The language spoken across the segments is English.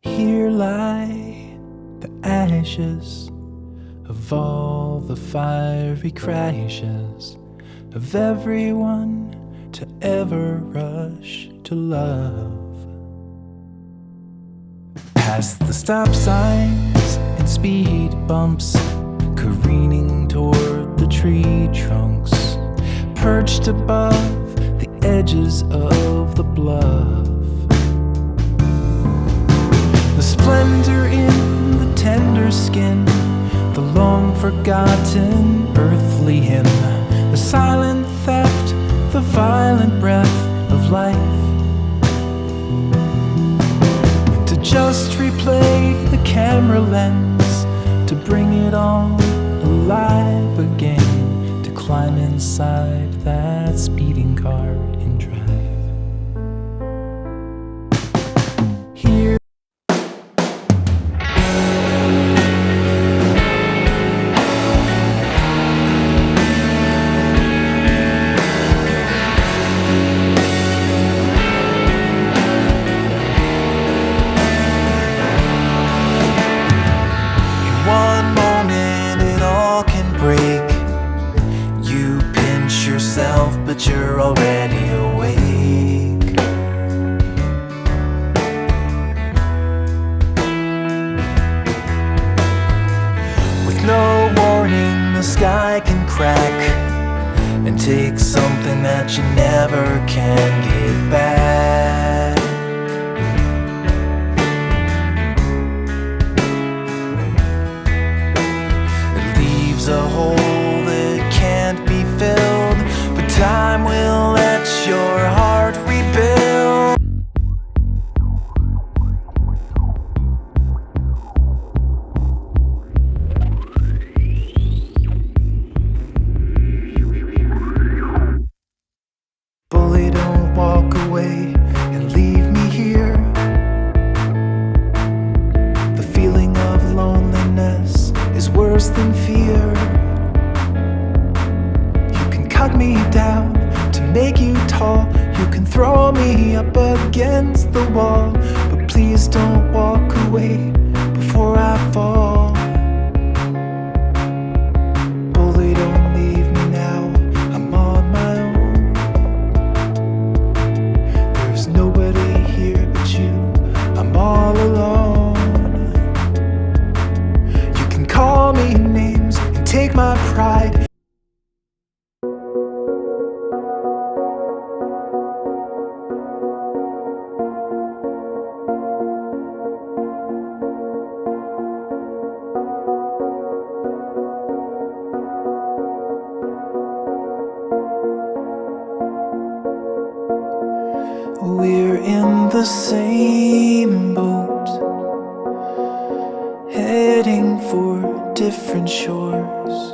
Here lie the ashes of all the fiery crashes of everyone to ever rush to love. Past the stop signs and speed bumps, careening toward the tree trunks, perched above the edges of the bluff. The splendor in the tender skin, the long forgotten earthly hymn, the silent theft, the violent breath of life. To just replay the camera lens, to bring it all alive again, to climb inside that speeding car and drive. Here but you're already awake. With no warning, the sky can crack and take something that you never can get back. It leaves a hole that can't be filled, but time will let your heart rebuild. Bully, don't walk away and leave me here. The feeling of loneliness is worse than fear. Cut me down to make you tall. You can throw me up against the wall, but please don't walk away before I fall. Bully, don't leave me now, I'm on my own. There's nobody here but you, I'm all alone. You can call me names and take my pride. We're in the same boat, heading for different shores,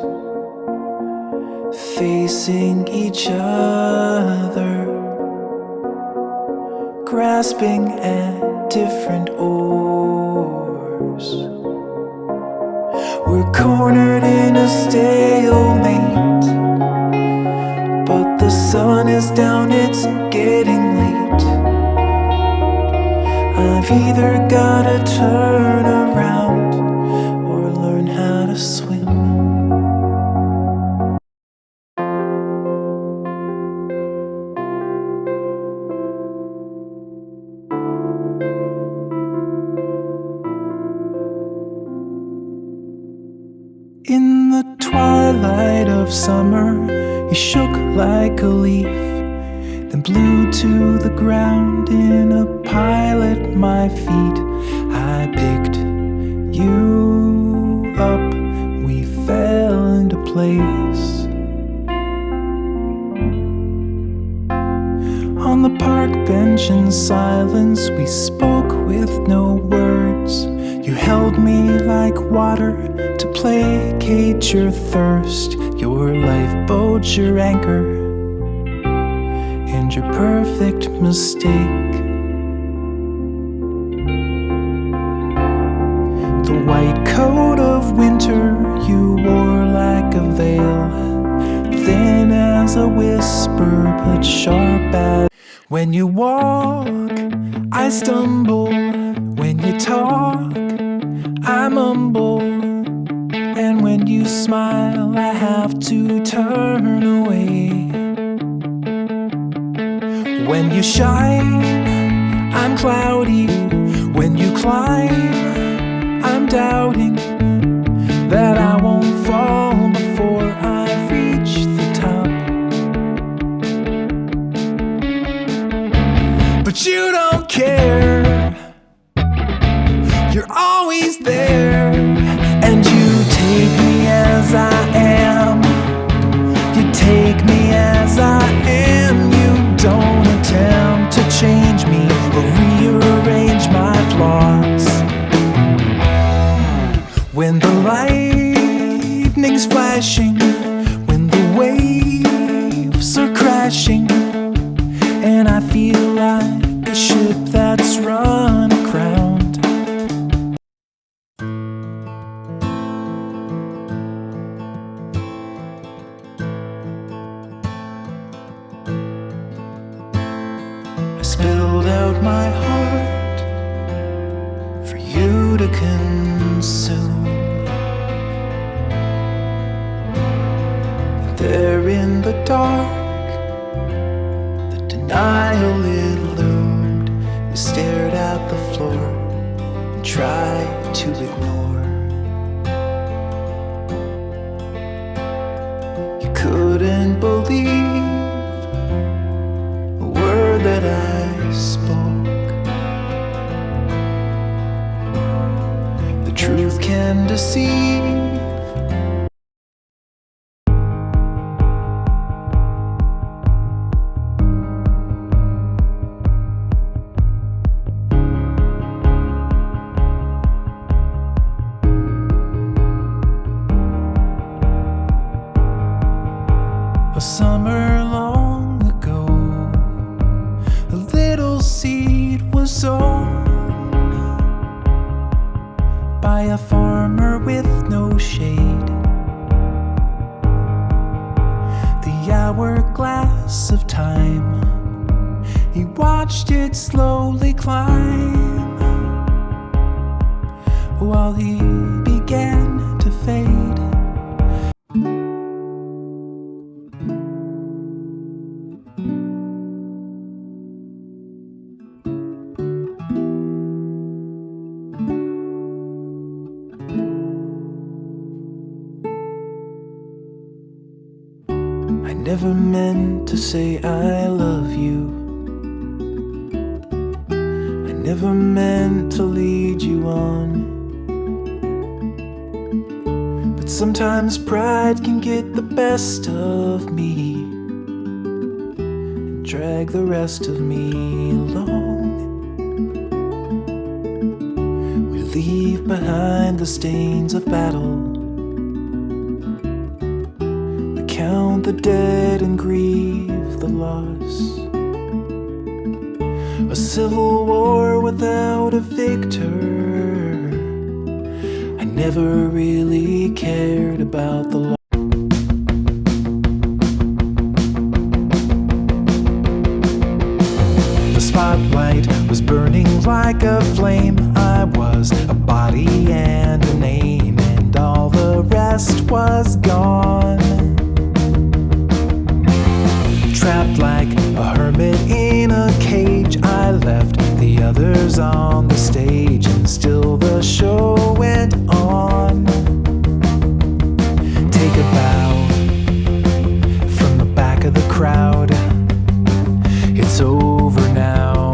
facing each other, grasping at different oars. We're cornered in a stalemate, but the sun is down, it's getting late. I've either gotta turn around or learn how to swim. In the twilight of summer, you shook like a leaf, then blew to the ground in a pile at my feet. I picked you up, we fell into place. On the park bench in silence, we spoke with no words. You held me like water to placate your thirst, your lifeboat, your anchor, and your perfect mistake. The white coat of winter you wore like a veil, thin as a whisper but sharp as. When you walk, I stumble. When you talk, I mumble, and when you smile, I have to turn away. When you shine, I'm cloudy. When you climb, I'm doubting that I won't fall before I reach the top. But you don't care. You're always there, and you take me as I am. You take me as I am. You don't attempt to change me or rearrange my flaws. When the lightning's flashing, when the waves are crashing, and I feel like a ship that's run aground. I spilled out my heart for you to consume. There in the dark, the denial it loomed. You stared at the floor and tried to ignore. You couldn't believe a word that I spoke. The truth can deceive. A summer long ago, a little seed was sown by a farmer with no shade. The hourglass of time, he watched it slowly climb while he began to fade. I never meant to say I love you. I never meant to lead you on. But sometimes pride can get the best of me and drag the rest of me along. We leave behind the stains of battle. Count the dead and grieve the loss. A civil war without a victor. I never really cared about the loss. The spotlight was burning like a flame. I was a body and a name, and all the rest was gone. Trapped like a hermit in a cage, I left the others on the stage, and still the show went on. Take a bow from the back of the crowd. It's over now.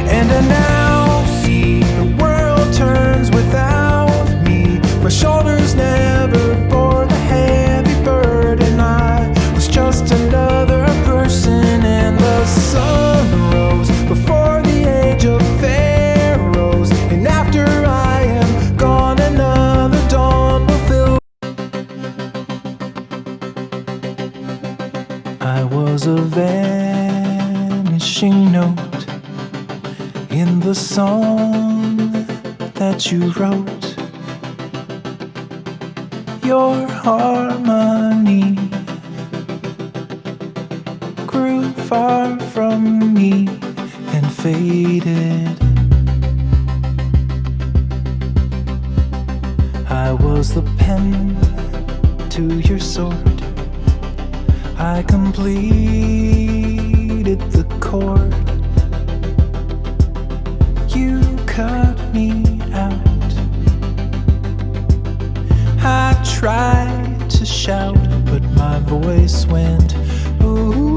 And I now see the world turns without me. My shoulders never bore the heavy burden. I was just another person, and the sun rose before the age of pharaohs. And after I am gone, another dawn will fill. I was a vanishing note in the song that you wrote. Your harmony grew far from me and faded. I was the pen to your sword. I completed the chord. You cut me out. I tried to shout, but my voice went ooh.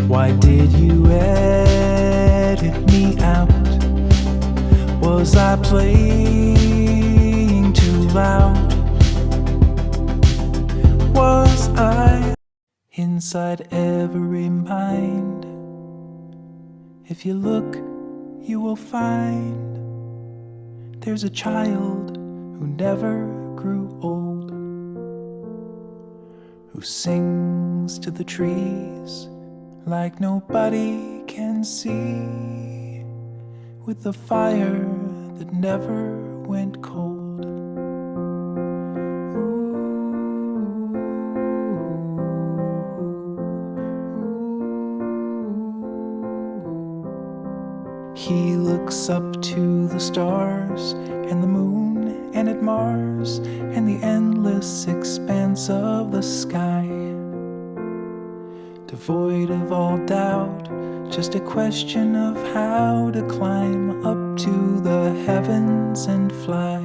Why did you edit me out? Was I playing too loud? Was I inside every mind? If you look, you will find there's a child who never grew old, who sings to the trees like nobody can see, with a fire that never went cold. He looks up to the stars and the moon and at Mars and the endless expanse of the sky, devoid of all doubt, just a question of how to climb up to the heavens and fly.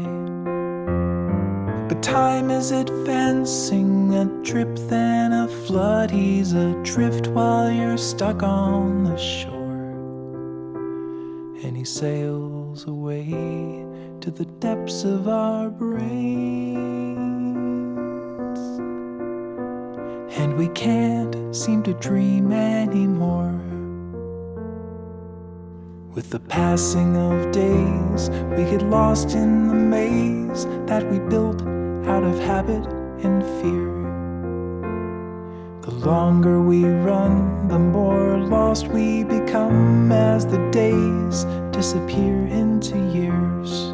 But time is advancing, a drip then a flood. He's adrift while you're stuck on the shore, and he sails away to the depths of our brains, and we can't seem to dream anymore. With the passing of days, we get lost in the maze that we built out of habit and fear. The longer we run, the more lost we become as the days disappear into years.